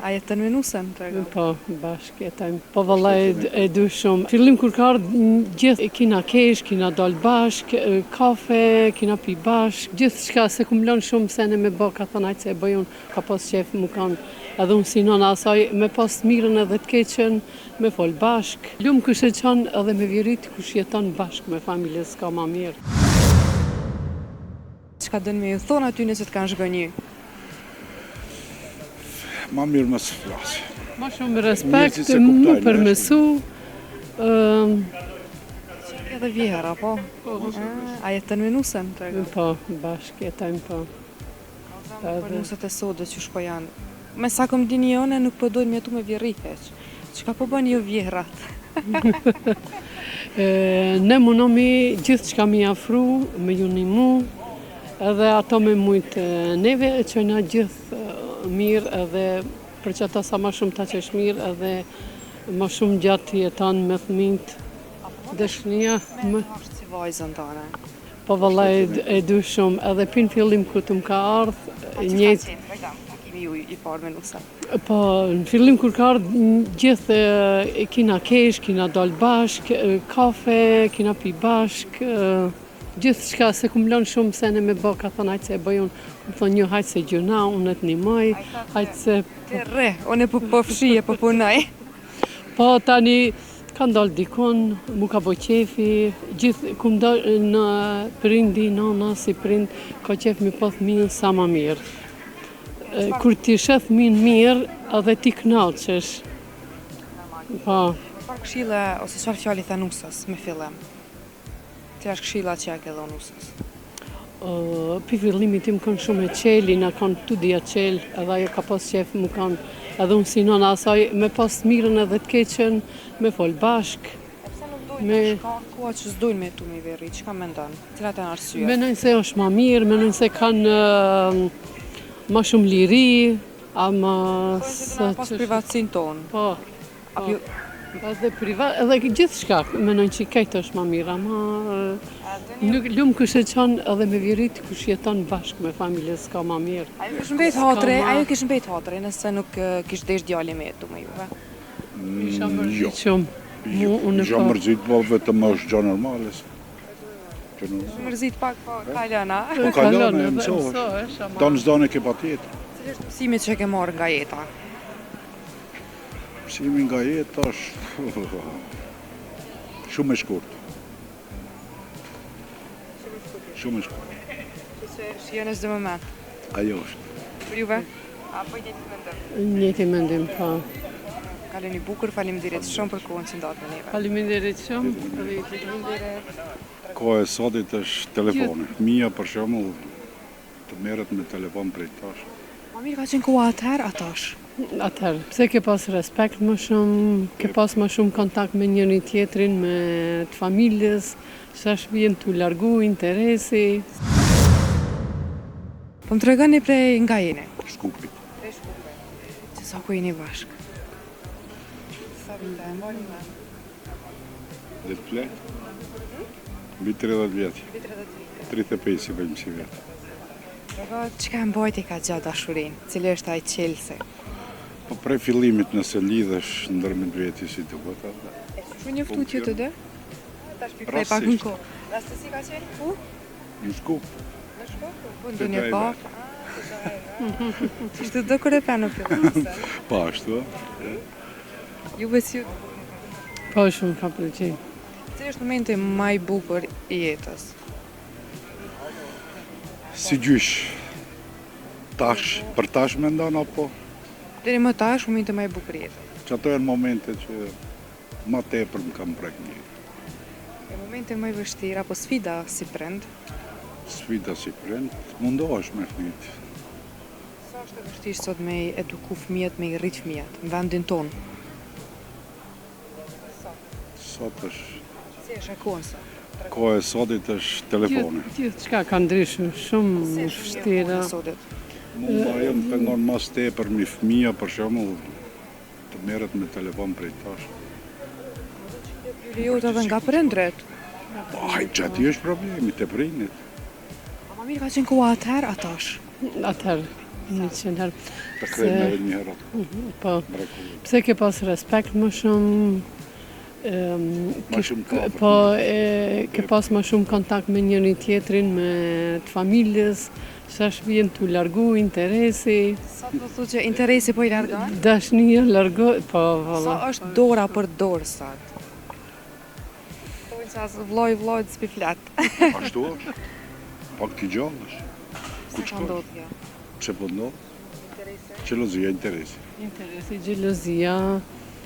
A jetën me nusën? Po, bashkë jetojmë. Po vallai e du shumë. Fillim kur ka ardhur gjithë kina kesh, kina dal bashkë, kafe, kina pi bashkë, gjithçka se kum lënë shumë sene me bë, ka thënë ajtë se e bëj unë, ka pas qef mu kanë edhe unë si nona asaj, me pas të mirën edhe të keqen, me fol bashkë. Lumë kush e qanë edhe me vjerit kush jeton bashkë me familje, s'ka ma mirë. Çka dënë me ju thonë aty nëse të kanë zhgënjy? Ma mirë më së flasë. Ma shumë respekt, më përmesu. Edhe vjera, po? A jetën me nusën? Po, bashkë jetojmë, po. Për nusët e sodës që shko janë. Me sa kom dini jone, nuk po dojnë mjetu me vjerit heq. Çka po bën jo vjerat? Ne munomi gjithë çka mi afru, me ju një mu, edhe ato me mujtë neve, që na gjithë mirë edhe për që ata sa ma shumë ta qesh mirë edhe ma shumë gjatë jetan me fëmijët dëshnia. Me është si vajzën tane. Po vallai e du shumë edhe pin fillim ku të më ka ardhë njëtë. Kemi ju i parë me nusën. Po në fillim kur ka ardhë gjithë kina kesh, kina dal bashkë, kafe, kina pi bashkë, gjithçka se kum lënë shumë sene me bë, ka thënë hajtë se e bëj unë, më thonë një hajtë se gjuna, unë të nimoj, hajtë se... Të re, unë e po fshije, po punoj. Po tani ka ndalë dikon, mu ka bo qefi, gjithë kum ndalë në prindi, nona, si prind, ka qef mi po fëmijën sa ma mirë. Kur ti shef fëmijën mirë, edhe ti knaqesh. Po. Çfarë këshilla ose çfarë fjali tha nusës me fillim? Të është këshilla që ja ke dhënë nusës? Pi fillimit tim kanë shumë e qeli, na kanë tu dhja qel, edhe ajo ka pas qef mu kanë, edhe unë si nona asaj, me pas mirën edhe të keqen, me fol bashkë. E pse nuk dojnë shka koha që s'dojnë me tu me veri, çka mendon? Cilat janë arsyet? Menojnë se është ma mirë, menojnë se kanë ma shumë liri, ama... Kojnë pas privatsin tonë. Po, edhe privat, edhe gjithë shka, menojnë që kajtë është ma mirë, ama nuk lumë kush e qanë edhe me vjerit kush jeton bashkë me familje, s'ka ma mirë. Ajo kish mbet hatre, nëse nuk kish desh djali me jetu me juve? Isha mërzit shumë. Isha mërzit, po vetëm është gjë normale. Mërzit pak, po kalona. Po kalona e mësohesh. Tonë zdone ke pa tjetër. Cili është mësimit që ke marrë nga jeta? Mësimi nga jeta është shumë e shkurt. Shumë e shkurt. Që shihen çdo moment. Ajo është. Për juve? Apo njëti mendim? Njëti mendim, po. Kaloni bukur, faleminderit shumë për kohën që ndatë me neve. Faleminderit shumë. Koha e sotit është telefoni. Mia për shembull të merret me telefon prej tash. Ma mirë ka qenë koha atëherë atash? Atëherë, pse ke pas respekt më shumë, ke pas më shumë kontakt me njëri tjetrin, me të familjes, që është vjen të largu interesi. Po më tregoni prej nga jeni? Shkupi. Prej Shkupi. Që sa ku jeni bashkë? Sa vite, e mbani me? Dhe të ple? Mbi 30 vjetë. 35 i bëjmë si vjetë. Çka mbajti ka gjatë dashurinë? Cili është ai qelsi? Po prej fillimit nëse lidhesh ndërmjet veti si duhet atë. Çu njoftu ti të dë? Tash pikoj pak në kohë. Rastësi ka qenë ku? Në Shkup. Në Shkup? Po ndonjë pak. Ti të do kur e pa në fillim. Po ashtu. Ju besi. Po shumë ka pëlqej. Cili është momenti më i bukur i jetës? Si gjysh. Tash, për tash mendon apo? Deri më tash momenti më i bukur i jetës. Që ato janë momente që ma tepër më kam prek një. E momente më i vështirë apo sfida si prind? Sfida si prind, mundohesh me fëmijët. Sa është e vështirë sot me eduku fëmijët, me i rrit fëmijët në vendin tonë? Sot është... Si është e kohën sot? Koha e sotit është telefoni. Gjithçka ka ndryshuar, shumë vështira. Mund ajo më pengon mas tepër mi fëmija për shembull të merret me telefon prej tash. Lejohet edhe nga prindrit. Po çati është problemi te prindit. Ma mirë ka qenë koha atëherë atash. Atëherë, 100 herë. Të krejmë edhe një herë atë. Po, Mrekulli. pse ke pas respekt më shumë, Ma shumë ka po ke pas më shumë kontakt me njëri tjetrin, me të familjes, shash vjen t'u largu interesi, Sa të thu që interesi po i largon? dashnia largo, po Sa valla. është dora për dorë sot? Thonë sa vlloj të s'pi flet. Ashtu është. Pak t'i gjallë është. Sa ka ndodhur kjo? Pse po ndodh? Interesi? Qelozia, interesi. Interesi, xhelozia,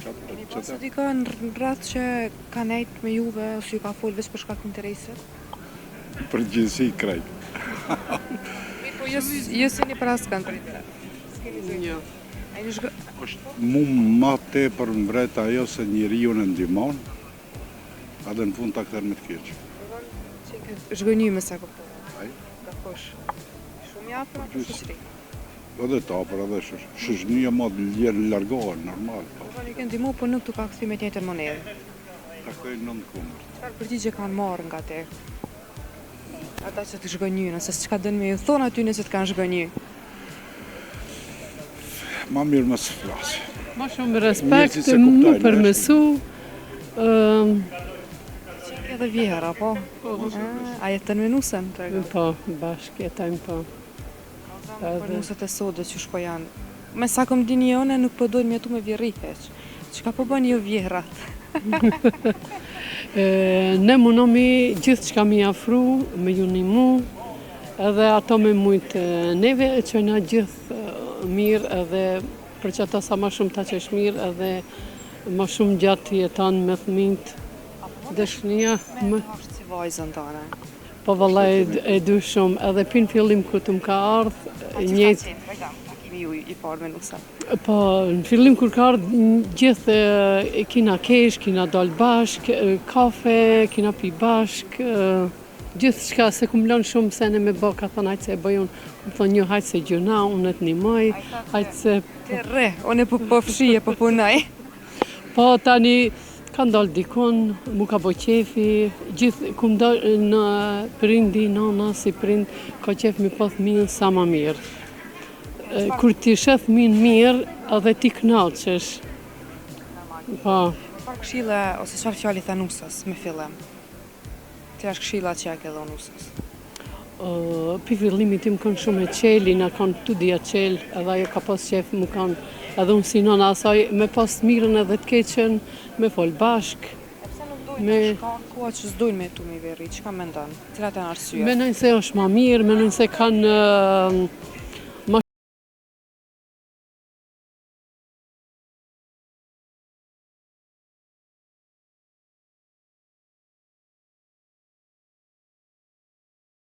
Keni pasur dikon në rreth që ka nejt me juve ose ju ka fol veç për shkak të interesit? Për gjithësi krejt. Mirë, po ju s'jeni për askënd për interes. jo. Ai një Është mu ma tepër mbret ajo se njeriu në ndihmon, edhe në fund ta kthen me të keq. zhgënjyme sa kuptoj. Ai. Ka kush. Shumë i afër apo shoqëri? Edhe tapër, edhe shoqënia ma largohen, normal. Po. Po ju kanë ndihmu, po nuk t'u ka kthy me tjetër monedë. Takojnë nën kundër. Çfarë përgjigje kanë marrë nga te? Ata që të zhgënjynë, ose çka dënë me ju thonë aty nëse të kanë zhgënjy. Ma mirë më së flasi. Ma shumë respekt, Njerëzit se mu kuptojnë, përmesu, Qenë edhe vjera, po? A jetën me nusën? po, bashkë jetojmë, po. Për nusët e sodës që shpo janë. Me sa kom dini jone, nuk po dojnë me jetu me vjerri heq. Çka po bën ju vjerat? Ne munomi gjithë që kam i afru, me ju nimu, edhe ato me mujtë neve, që na gjithë mirë edhe për që ata sa ma shumë ta që është mirë edhe ma shumë gjatë jetan me thminjt, dëshnia, Me është si vajzën tane. po vallaj e du shumë, edhe pin fillim ku të më ka ardhë, njëjtë. Kemi ju i parë me nusën. Po, në fillim kur ka ardhë gjithë kina kesh, kina dalë bashk, kafe, kina pi bashk, gjithë shka se kum lënë shumë sene me bë, ka thënë hajtë se e bëjun, më thonë një hajtë se gjuna, unë të një maj, hajtë se... Te re, unë po fshije, po punoj. Po tani ka ndalë dikun, mu ka bo qefi, gjithë kum dalë në prindi, nana, si prind, ka qef mi po thminë sa ma mirë. Kur ti sheth min mirë, edhe ti knaqesh. Po, Çfarë këshilla ose çfarë fjali tha nusës me fillim? Ti është këshilla që ja ke dhënë nusës. pi fillimit tim kanë shumë e qeli, na kanë tu dia qel, edhe ajo ka pas qef më kanë, edhe unë si nona asaj, me pas mirën edhe të keqen, me fol bashk. Pse nuk dojnë Me- të shkon koha që s'dojnë me tu me vjerri? Çka mendon? Cilat janë arsyet? Menojnë se është ma mirë, menojnë se kanë